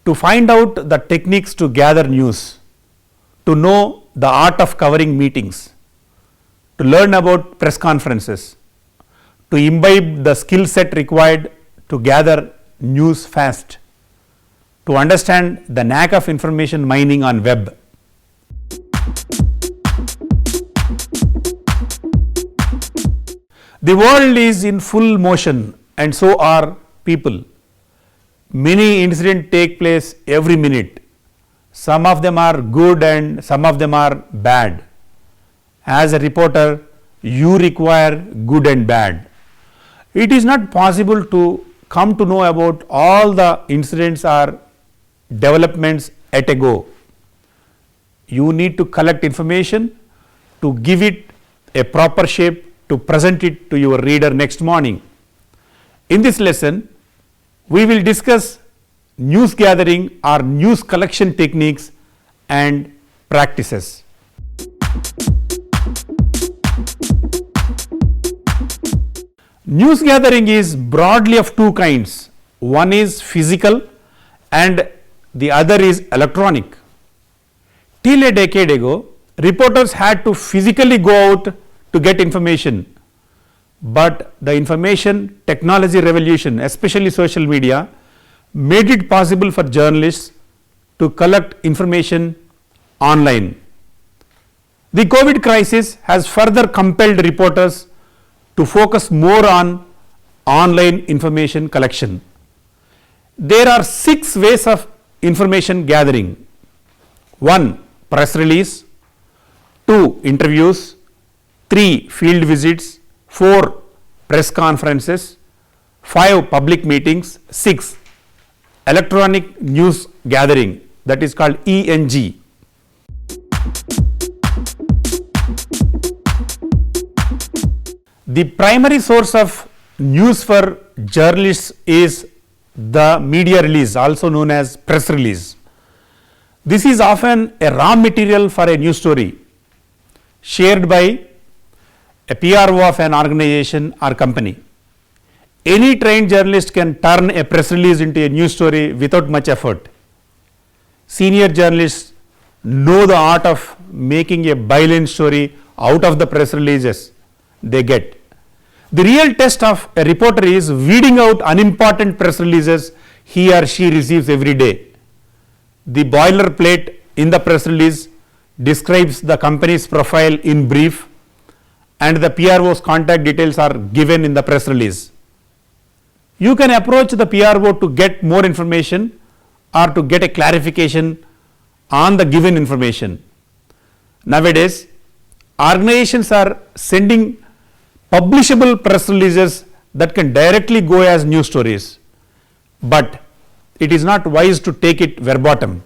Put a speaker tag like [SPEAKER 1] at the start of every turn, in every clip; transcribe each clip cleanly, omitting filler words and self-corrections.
[SPEAKER 1] to find out the techniques to gather news, to know the art of covering meetings, to learn about press conferences, to imbibe the skill set required to gather news fast, to understand the knack of information mining on web. The world is in full motion and so are people. Many incidents take place every minute. Some of them are good and some of them are bad. As a reporter, you require good and bad. It is not possible to come to know about all the incidents or developments at a go. You need to collect information to give it a proper shape to present it to your reader next morning. In this lesson, we will discuss news gathering or news collection techniques and practices. News gathering is broadly of two kinds. One is physical and the other is electronic. Till a decade ago, reporters had to physically go out to get information, but the information technology revolution, especially social media, made it possible for journalists to collect information online. The COVID crisis has further compelled reporters to focus more on online information collection. There are 6 ways of information gathering. 1. Press release. 2. Interviews. 3. Field visits. 4. Press conferences. 5. Public meetings. 6. Electronic news gathering, that is called ENG. The primary source of news for journalists is the media release, also known as press release. This is often a raw material for a news story shared by a PRO of an organization or company. Any trained journalist can turn a press release into a news story without much effort. Senior journalists know the art of making a byline story out of the press releases they get. The real test of a reporter is weeding out unimportant press releases he or she receives every day. The boilerplate in the press release describes the company's profile in brief, and the PRO's contact details are given in the press release. You can approach the PRO to get more information or to get a clarification on the given information. Nowadays, organizations are sending publishable press releases that can directly go as news stories, but it is not wise to take it verbatim.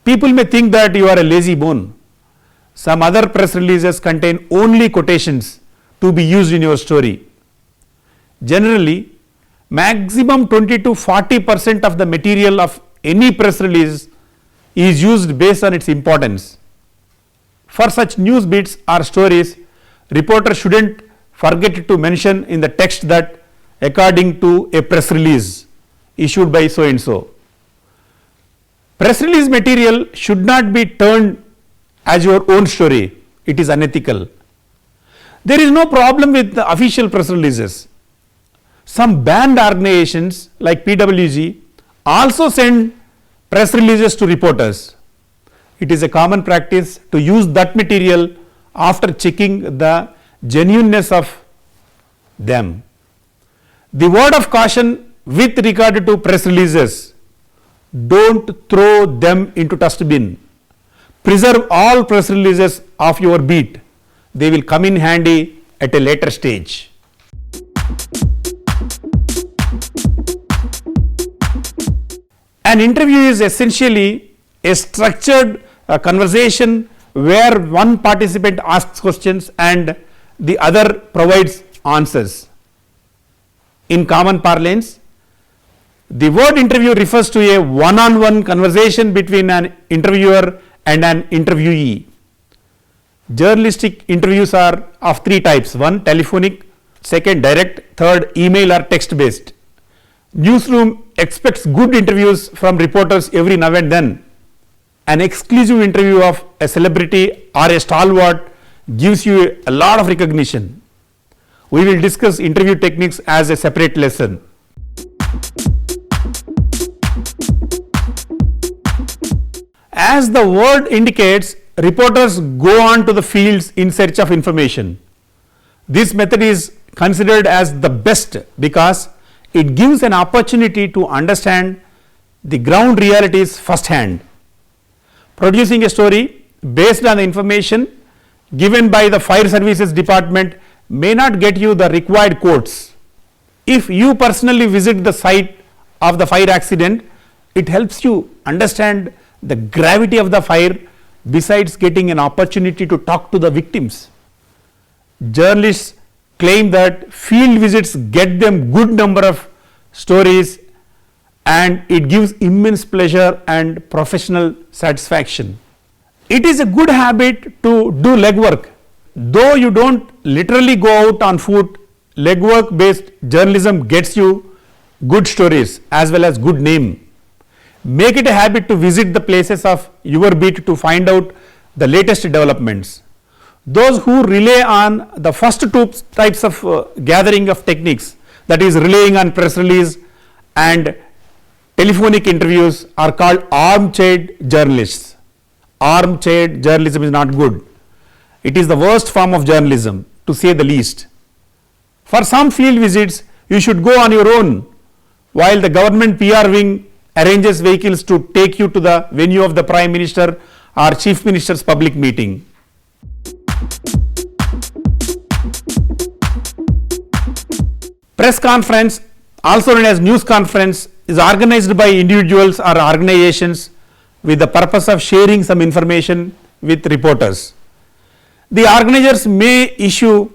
[SPEAKER 1] People may think that you are a lazy bone. Some other press releases contain only quotations to be used in your story. Generally, maximum 20 to 40% of the material of any press release is used based on its importance. For such news bits or stories, reporters shouldn't forget to mention in the text that according to a press release issued by so and so. Press release material should not be turned as your own story. It is unethical. There is no problem with the official press releases. Some banned organizations like PWG also send press releases to reporters. It is a common practice to use that material after checking the genuineness of them. The word of caution with regard to press releases: don't throw them into dustbin. Preserve all press releases of your beat. They will come in handy at a later stage. An interview is essentially a structured conversation where one participant asks questions and the other provides answers. In common parlance, the word interview refers to a one-on-one conversation between an interviewer and an interviewee. Journalistic interviews are of 3 types: 1, telephonic; 2, direct; 3, email or text based. Newsroom expects good interviews from reporters every now and then. An exclusive interview of a celebrity or a stalwart gives you a lot of recognition. We will discuss interview techniques as a separate lesson. As the word indicates, reporters go on to the fields in search of information. This method is considered as the best because it gives an opportunity to understand the ground realities firsthand. Producing a story based on the information given by the fire services department may not get you the required quotes. If you personally visit the site of the fire accident, it helps you understand the gravity of the fire besides getting an opportunity to talk to the victims. Journalists claim that field visits get them good number of stories and it gives immense pleasure and professional satisfaction. It is a good habit to do legwork. Though you don't literally go out on foot, legwork based journalism gets you good stories as well as good name. Make it a habit to visit the places of your beat to find out the latest developments. Those who rely on the first two types of gathering of techniques, that is relying on press release and telephonic interviews, are called armchair journalists. Armchair journalism is not good. It is the worst form of journalism, to say the least. For some field visits, you should go on your own, while the government PR wing arranges vehicles to take you to the venue of the Prime Minister or Chief Minister's public meeting. Press conference, also known as news conference, is organized by individuals or organizations with the purpose of sharing some information with reporters. The organizers may issue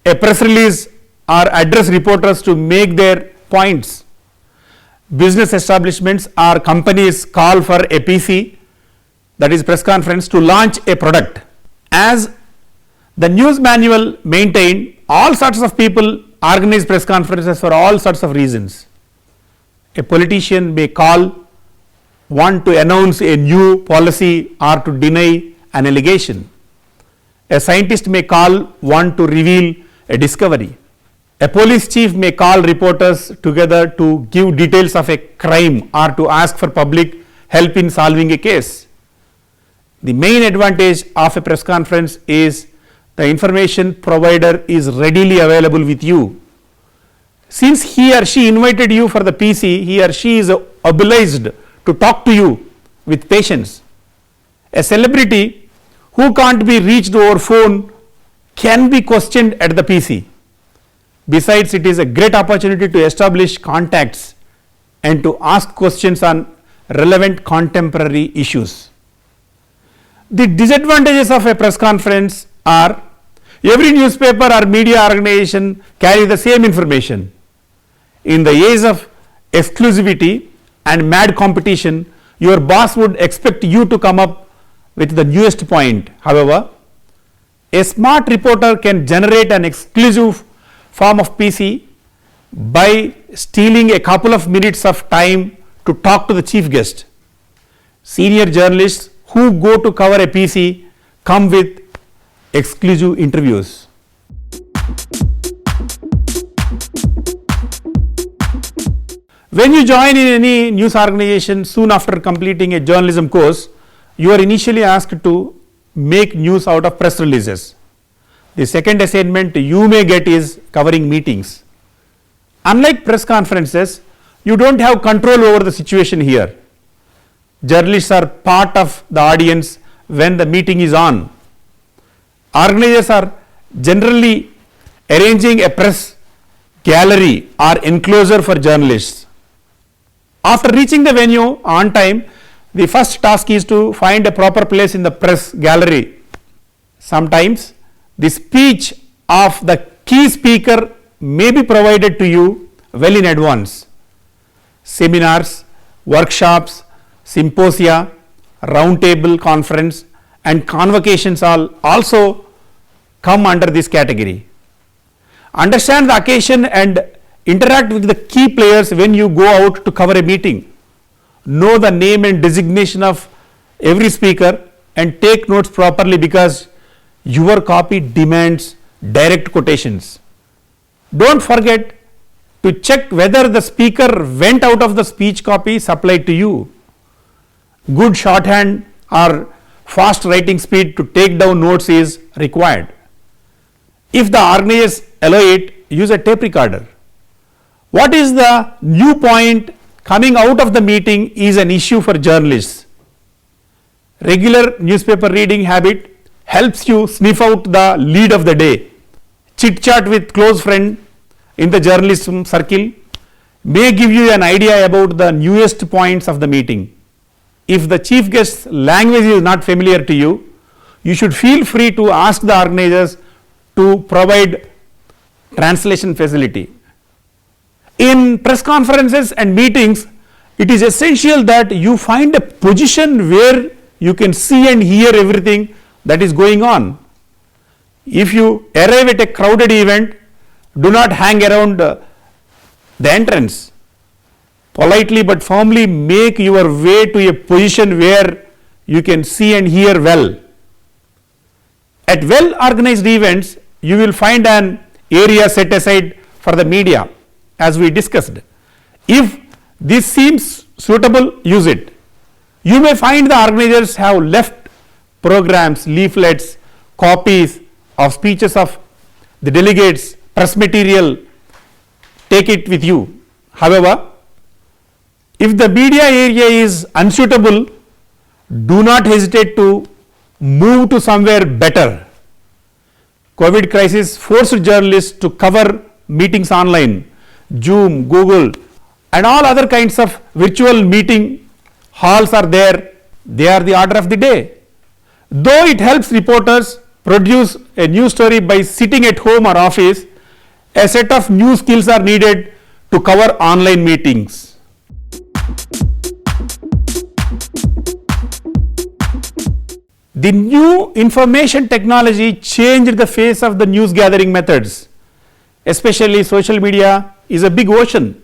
[SPEAKER 1] a press release or address reporters to make their points. Business establishments or companies call for a PC, that is press conference, to launch a product. As the news manual maintained, all sorts of people organize press conferences for all sorts of reasons. A politician may call one to announce a new policy or to deny an allegation. A scientist may call one to reveal a discovery. A police chief may call reporters together to give details of a crime or to ask for public help in solving a case. The main advantage of a press conference is the information provider is readily available with you. Since he or she invited you for the PC, he or she is obliged to talk to you with patience. A celebrity who can't be reached over phone can be questioned at the PC. Besides, it is a great opportunity to establish contacts and to ask questions on relevant contemporary issues. The disadvantages of a press conference are: every newspaper or media organization carry the same information. In the age of exclusivity and mad competition, your boss would expect you to come up with the newest point. However, a smart reporter can generate an exclusive form of PC by stealing a couple of minutes of time to talk to the chief guest. Senior journalists who go to cover a PC come with exclusive interviews. When you join in any news organization soon after completing a journalism course, you are initially asked to make news out of press releases. The second assignment you may get is covering meetings. Unlike press conferences, you don't have control over the situation here. Journalists are part of the audience when the meeting is on. Organizers are generally arranging a press gallery or enclosure for journalists. After reaching the venue on time, the first task is to find a proper place in the press gallery. Sometimes the speech of the key speaker may be provided to you well in advance. Seminars, workshops, symposia, roundtable conference and convocations also come under this category. Understand the occasion and Interact with the key players when you go out to cover a meeting. Know the name and designation of every speaker and take notes properly, because your copy demands direct quotations. Don't forget to check whether the speaker went out of the speech copy supplied to you. Good shorthand or fast writing speed to take down notes is required. If the organizers allow it, use a tape recorder. What is the new point coming out of the meeting is an issue for journalists. Regular newspaper reading habit helps you sniff out the lead of the day. Chit chat with close friend in the journalism circle may give you an idea about the newest points of the meeting. If the chief guest's language is not familiar to you, you should feel free to ask the organizers to provide translation facility. In press conferences and meetings, it is essential that you find a position where you can see and hear everything that is going on. If you arrive at a crowded event, do not hang around the entrance. Politely but firmly make your way to a position where you can see and hear well. At well organized events, you will find an area set aside for the media, as we discussed. If this seems suitable, use it. You may find the organizers have left programs, leaflets, copies of speeches of the delegates, press material. Take it with you. However, if the media area is unsuitable, do not hesitate to move to somewhere better. COVID crisis forced journalists to cover meetings online. Zoom, Google and all other kinds of virtual meeting halls are there. They are the order of the day. Though it helps reporters produce a news story by sitting at home or office, a set of new skills are needed to cover online meetings. The new information technology changed the face of the news gathering methods. Especially social media is a big ocean.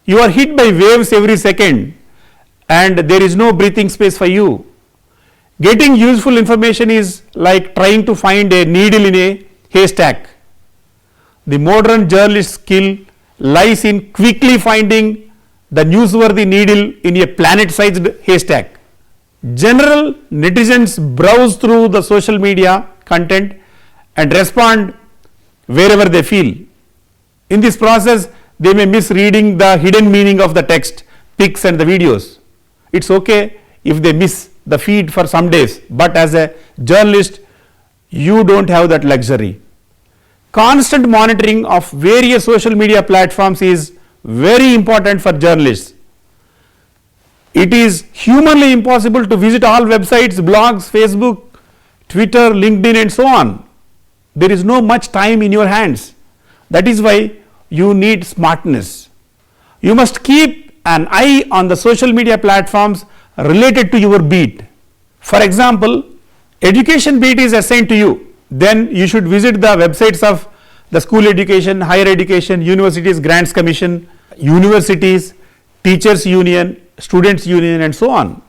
[SPEAKER 1] You are hit by waves every second and there is no breathing space for you. Getting useful information is like trying to find a needle in a haystack. The modern journalist skill lies in quickly finding the newsworthy needle in a planet-sized haystack. General netizens browse through the social media content and respond wherever they feel. In this process, they may miss reading the hidden meaning of the text, pics and the videos. It's okay if they miss the feed for some days, but as a journalist, you don't have that luxury. Constant monitoring of various social media platforms is very important for journalists. It is humanly impossible to visit all websites, blogs, Facebook, Twitter, LinkedIn and so on. There is no much time in your hands. That is why you need smartness. You must keep an eye on the social media platforms related to your beat. For example, education beat is assigned to you. Then you should visit the websites of the school education, higher education, universities, grants commission, universities, teachers union, students union and so on.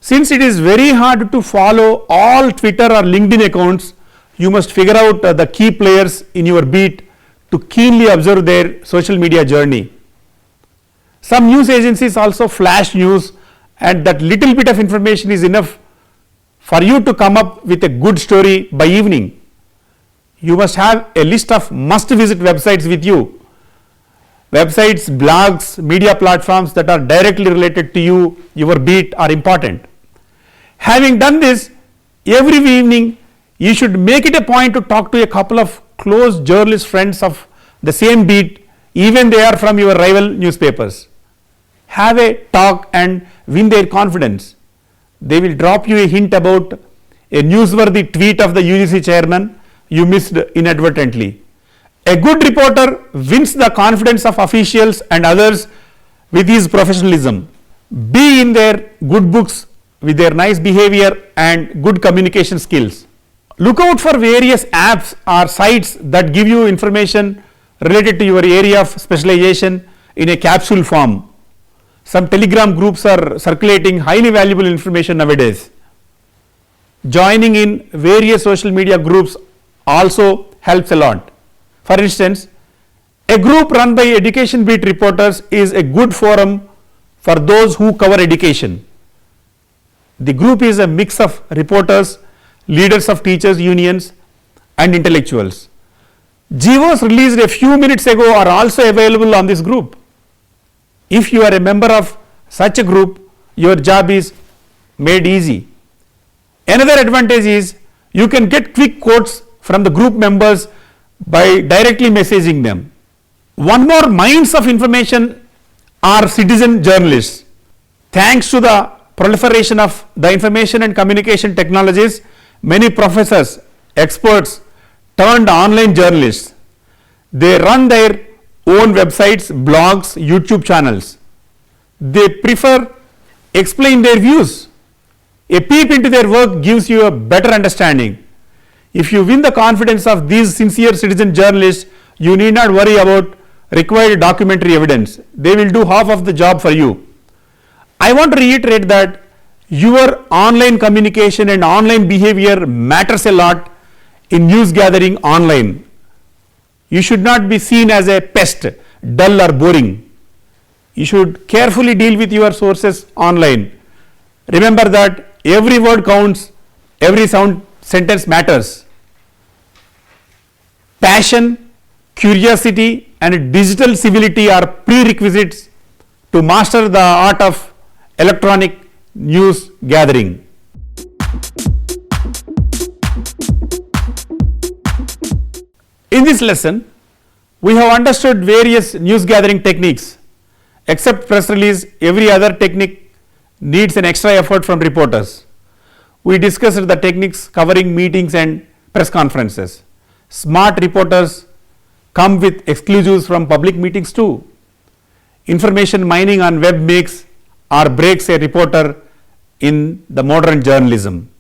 [SPEAKER 1] Since it is very hard to follow all Twitter or LinkedIn accounts, you must figure out the key players in your beat to keenly observe their social media journey. Some news agencies also flash news, and that little bit of information is enough for you to come up with a good story by evening. You must have a list of must-visit websites with you. Websites, blogs, media platforms that are directly related to you, your beat are important. Having done this, every evening you should make it a point to talk to a couple of close journalist friends of the same beat, even they are from your rival newspapers. Have a talk and win their confidence. They will drop you a hint about a newsworthy tweet of the UGC chairman you missed inadvertently. A good reporter wins the confidence of officials and others with his professionalism. Be in their good books with their nice behavior and good communication skills. Look out for various apps or sites that give you information related to your area of specialization in a capsule form. Some telegram groups are circulating highly valuable information nowadays. Joining in various social media groups also helps a lot. For instance, a group run by education beat reporters is a good forum for those who cover education. The group is a mix of reporters, leaders of teachers unions and intellectuals. GOs released a few minutes ago are also available on this group. If you are a member of such a group, your job is made easy. Another advantage is you can get quick quotes from the group members by directly messaging them. One more minds of information are citizen journalists. Thanks to the proliferation of the information and communication technologies, many professors, experts turned online journalists. They run their own websites, blogs, YouTube channels. They prefer explain their views. A peep into their work gives you a better understanding. If you win the confidence of these sincere citizen journalists, you need not worry about required documentary evidence. They will do half of the job for you. I want to reiterate that your online communication and online behavior matters a lot in news gathering online. You should not be seen as a pest, dull or boring. You should carefully deal with your sources online. Remember that every word counts, every sentence matters. Passion, curiosity and digital civility are prerequisites to master the art of electronic news gathering. In this lesson, we have understood various news gathering techniques. Except press release, every other technique needs an extra effort from reporters. We discussed the techniques covering meetings and press conferences. Smart reporters come with exclusives from public meetings too. Information mining on web makes or breaks a reporter in the modern journalism.